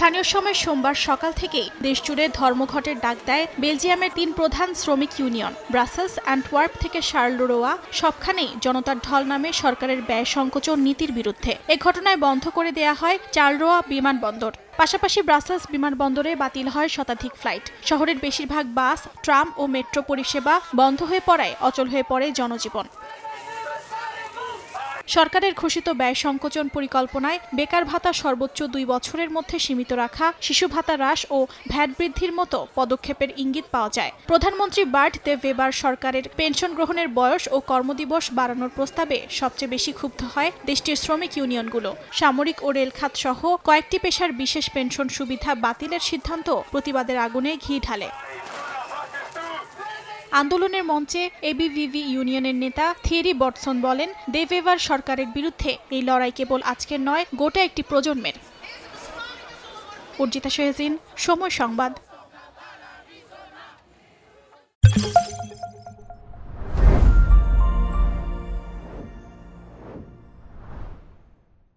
স্থানীয় সময় সোমবার সকাল থেকেই দেশজুড়ে ধর্মঘটের ডাক দেয় বেলজিয়ামের ৩ প্রধান শ্রমিক ইউনিয়ন। ব্রাসেলস, অ্যান্টওয়ার্প থেকে শার্লরোয়া সবখানেই জনতার ঢল নামে সরকারের ব্যয় সংকোচন নীতির বিরুদ্ধে। এ ঘটনায় বন্ধ করে দেয়া হয় চার্লরোয়া বিমানবন্দর। পাশাপাশি ব্রাসেলস বিমানবন্দরে বাতিল হয় শতাধিক ফ্লাইট। শহরের বেশিরভাগ বাস, ট্রাম ও মেট্রো পরিষেবা বন্ধ হয়ে পড়ায় অচল হয়ে পড়ে জনজীবন। সরকারের ঘোষিত ব্যয় সংকোচন পরিকল্পনায় বেকার ভাতা সর্বোচ্চ ২ বছরের মধ্যে সীমিত রাখা, শিশু ভাতা হ্রাস ও ভ্যাট বৃদ্ধির মতো পদক্ষেপের ইঙ্গিত পাওয়া যায়। প্রধানমন্ত্রী বার্ট দে ভেবার সরকারের পেনশন গ্রহণের বয়স ও কর্মদিবস বাড়ানোর প্রস্তাবে সবচেয়ে বেশি ক্ষুব্ধ হয় দেশটির শ্রমিক ইউনিয়নগুলো। সামরিক ও রেলখাত সহ কয়েকটি পেশার বিশেষ পেনশন সুবিধা বাতিলের সিদ্ধান্ত প্রতিবাদের আগুনে ঘি ঢালে। আন্দোলনের মঞ্চে এবিভিভি ইউনিয়নের নেতা থিয়েরি বটসন বলেন, দে ভেবার সরকারের বিরুদ্ধে এই লড়াই কেবল আজকের নয়, গোটা একটি প্রজন্মের। অর্জিতা সোহেজিন, সময় সংবাদ।